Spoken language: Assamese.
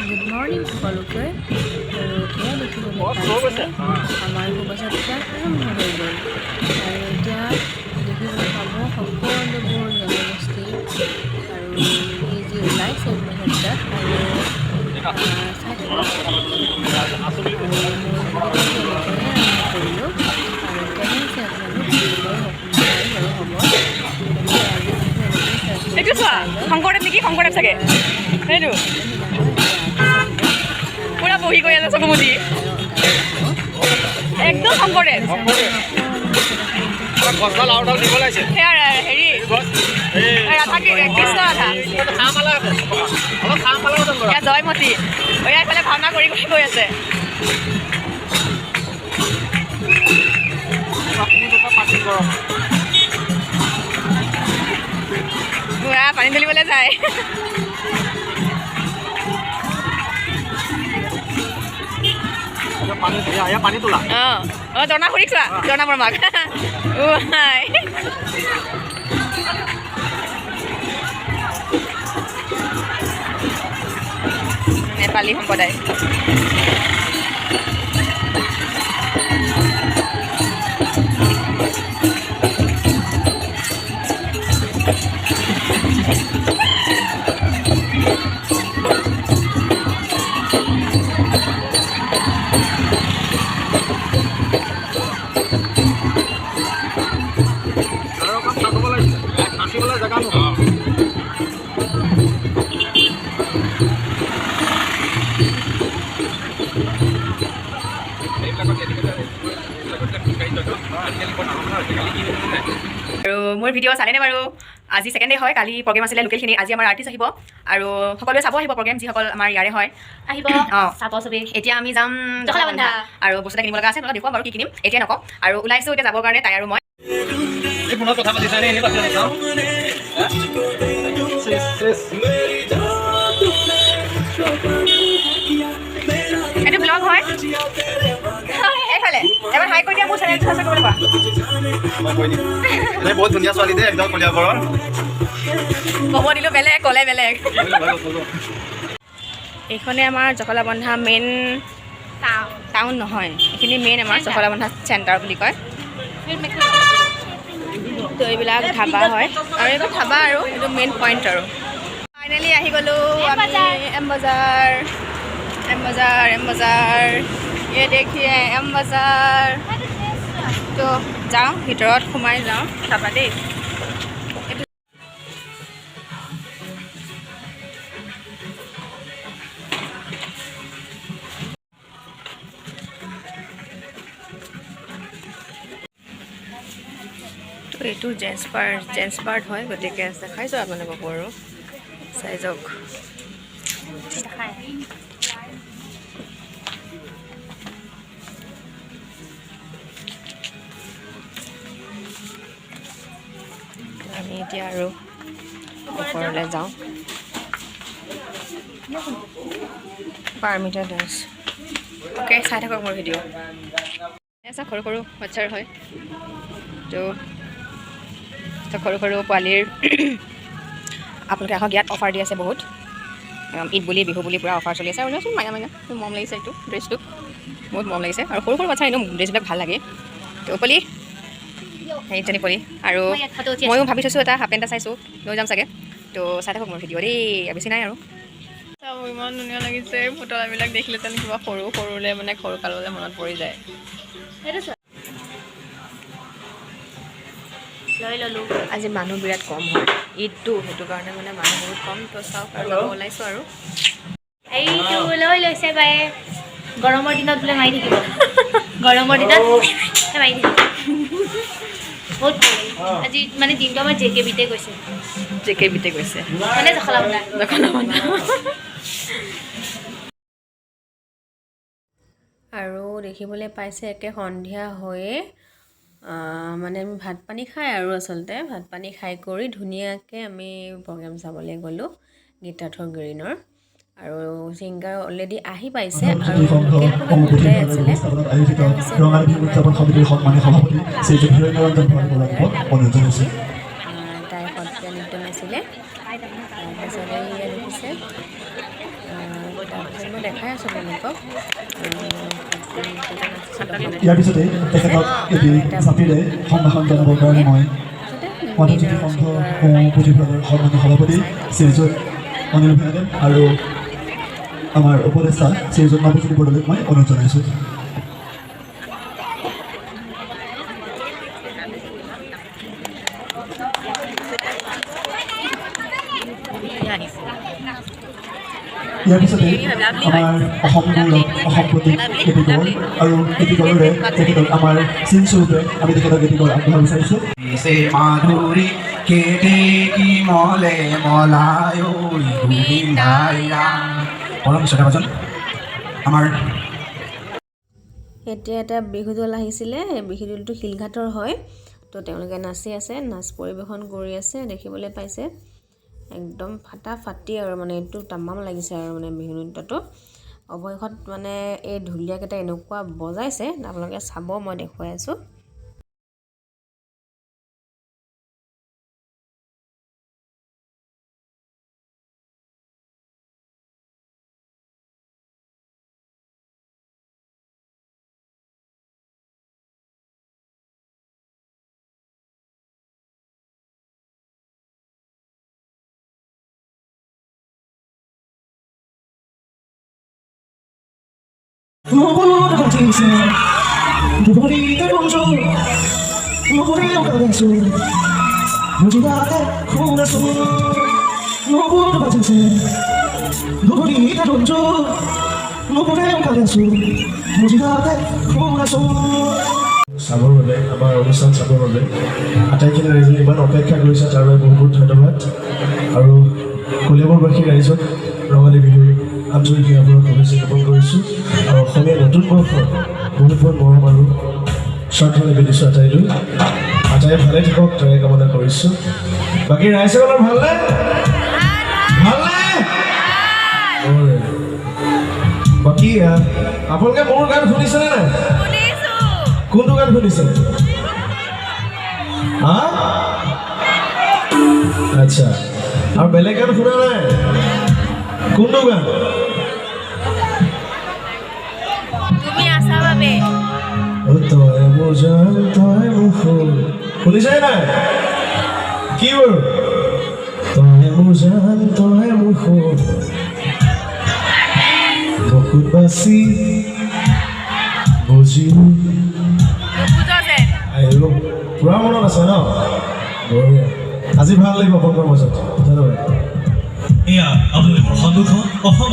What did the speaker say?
গুড মৰ্ণিং সকলোকে। আৰু এতিয়া দেখিবলৈ পাইছে আমাৰ শোভাযাত্ৰা আৰম্ভ হৈ গ'ল। আৰু এতিয়া দেখিবলৈ পাব সকলোবোৰ জনগোষ্ঠী আৰু এই যি ওলাইছে শোভাযাত্ৰাত আৰু চাই থাকক। আৰু মই ভিডিঅ'টো এনেকৈয়ে আৰম্ভ কৰিলোঁ। আৰু কেনে আছে আপোনালোক ভিডিঅ'বোৰ বাৰু হ'ব। গতিকে আজি ভিডিঅ'টো এনেকৈয়ে এইটো চোৱা শংকৰদেৱ নেকি শংকৰদেৱ চাগে সেইটো পুৰা বহি গৈ আছে চকুমুদি একদম শংকৰদেৱ সেয়া হেৰি ৰাধা কৃষ্ণ ৰাধা এয়া জয়মতী এয়া এইফালে ভাওনা কৰি কৰি গৈ আছে পানী তুলিবলৈ যায় পানী তোলা জনা শুনিছ জনা বৰমাক নেপালী সম্প্ৰদায় আৰু মোৰ ভিডিঅ' চালেনে বাৰু আজি ছেকেণ্ড ডে হয় কালি প্ৰগ্ৰেম আছিলে লোকেলখিনি আজি আমাৰ আৰ্টিষ্ট আহিব আৰু সকলোৱে চাব আহিব প্ৰগ্ৰেম যিসকল আমাৰ ইয়াৰে হয় আহিব চাব চবেই এতিয়া আমি যাম জখলাবন্ধা আৰু বস্তু এটা কিনিব লগা আছে দেখুৱাম বাৰু কি কিনিম এতিয়া নকওঁ আৰু ওলাইছোঁ এতিয়া যাবৰ কাৰণে তাই আৰু মই এইটো ব্লগ হয় এইফালে এবাৰ হাই কৰি দিয়া মোৰ চেনেলটো আছে কৰিবলৈ কোৱা বহুত ধুনীয়া ছোৱালী দেই একদম কলিয়াবৰৰ ক'ব দিলোঁ বেলেগ ক'লে বেলেগ এইখনে আমাৰ জখলাবন্ধা মেইন টাউন নহয় এইখিনি মেইন আমাৰ জখলাবন্ধা চেণ্টাৰ বুলি কয় তো এইবিলাক ধাবা হয় আৰু এইটো ধাবা আৰু এইটো মেইন পইণ্ট আৰু ফাইনেলি আহি গ'লোঁ আমি এম বজাৰ ये देखिए एम बाजार तो যাওঁ ভিতৰত সোমাই যাওঁ চাবা দেই তো এইটো জেন্টছ পাৰ্ট হয় গতিকে দেখাইছোঁ আপোনালোকক আৰু চাই যাওক আমি এতিয়া আৰু ওপৰলৈ যাওঁ পাৰমিটাৰ ডান্স অ'কে চাই থাকক মোৰ ভিডিঅ' এছা সৰু সৰু বাচ্ছাৰ হয় তো সৰু সৰু পোৱালীৰ আপোনালোকে আহক ইয়াত অফাৰ দি আছে বহুত ঈদ বুলি বিহু বুলি পূৰা অফাৰ চলি আছে আৰু চোন মাইনা মৰম লাগিছে এইটো ড্ৰেছটো বহুত মৰম লাগিছে আৰু সৰু সৰু বাচ্ছা একদম ড্ৰেছবিলাক ভাল লাগে তো পলি সেইজনী পৰি আৰু ময়ো ভাবি থৈছোঁ এটা হাফ পেণ্ট এটা চাইছোঁ লৈ যাম চাগে তো চাই থাকক মোৰ ভিডিঅ' দেই বেছি নাই আৰু চাব ইমান ধুনীয়া লাগিছে পুতলাবিলাক দেখিলে তেনে কিবা সৰুলৈ মানে সৰু কাললৈ মনত পৰি যায় লৈ ল'লোঁ আজি মানুহ বিৰাট কম হয় ঈদটো সেইটো কাৰণে মানে মানুহ বহুত কম তো চাওক আৰু যাব ওলাইছোঁ আৰু এইটো লৈ লৈছে বাই গৰমৰ দিনত বোলে মাৰি থাকিব গৰমৰ দিনত মাৰি থাকিব বহুত ভাল লাগিছে আজি মানে দিনটো আমাৰ জে কে বিতে গৈছে মানে জখলাবন্ধা আৰু দেখিবলৈ পাইছে একে সন্ধিয়া হৈয়ে মানে আমি ভাত পানী খাই আৰু আচলতে ভাত পানী খাই কৰি ধুনীয়াকৈ আমি প্ৰগ্ৰেম চাবলৈ গ'লোঁ গীতাৰ্থ গ্ৰীণৰ আৰু ছিংগাৰ অলৰেডি আহি পাইছে আৰু লোকেল প্ৰগ্ৰেম দুটাই আছিলে তাই সত্ৰীয়া নৃত্য নাছিলে তাৰপিছতে দেখিছে তাৰপিছত মই দেখাই আছোঁ আপোনালোকক ইয়াৰ পিছতে তেখেতক এটি ছাতিৰে সম্ভাষণ জনাবৰ কাৰণে মই মাধৱজ্যোতি সংঘ পুথিভঁৰালৰ সন্মানীয় সভাপতি শ্ৰীযুত অনিল ভূঞাদেৱ আৰু আমাৰ উপদেষ্টা শ্ৰীযুত নৱজ্যোতি বৰদলৈক মই অনুৰোধ জনাইছোঁ। ইয়াৰ পিছতে আমাৰ অসম গৌৰৱ অসম প্ৰতীক এটি গড় আৰু এটি গড়ৰে তেখেতক আমাৰ চিনস্বৰূপে আমি তেখেতক এটি গড় আগবঢ়াব বিচাৰিছোঁ। সে মাধুৰী কেটে কি মলে মলায় পৰম পিছতে ভজন আমাৰ এতিয়া এটা বিহু দল আহিছিলে, সেই বিহু দলটো শিলঘাটৰ হয়। তো তেওঁলোকে নাচি আছে, নাচ পৰিৱেশন কৰি আছে, দেখিবলৈ পাইছে। একদম ফাটাফাটি আৰু মানে এইটো তামাম লাগিছে আৰু মানে বিহু নৃত্যটো অৱশেষত মানে এই ঢুলীয়াকেইটা এনেকুৱা বজাইছে, আপোনালোকে চাব, মই দেখুৱাই আছোঁ। চাবৰ বাবে আমাৰ অনুষ্ঠান চাবৰ বাবে আটাইখিনি ৰাইজে ইমান অপেক্ষা কৰিছে, তাৰ বাবে বহুত বহুত ধন্যবাদ। আৰু কলিয়াবৰবাসী ৰাইজক ৰঙালী বিহুৰ আন্তৰিক দিনাবোৰত শুভেচ্ছা জ্ঞাপন কৰিছোঁ। আৰু অসমীয়া নতুন বৰ্ষৰ বহুত বহুত মৰম আৰু শ্ৰদ্ধা নিবেদিছোঁ আটাইলৈ। আটাই ভালে থাকক তাৰে কামনা কৰিছোঁ। বাকী ৰাইজসকলৰ ভালনে? ভালনে? বাকী আপোনালোকে মোৰ গান শুনিছেনে নাই? কোনটো গান শুনিছে? আচ্ছা, আৰু বেলেগ গান শুনা নাই? কোনটো গান? তই মোৰ জান তই মোৰ ফুল, শুনিছে নাই? কি বাৰু? তই মোৰ জান তই মোৰ ফুল, বহুত বাচি বুজিলো। পুৰা মনত আছে ন? বঢ়িয়া, আজি ভাল লাগিব আপোনালোকৰ মাজত। ধন্যবাদ। এয়া আপোনালোকৰ সন্মুখত অসম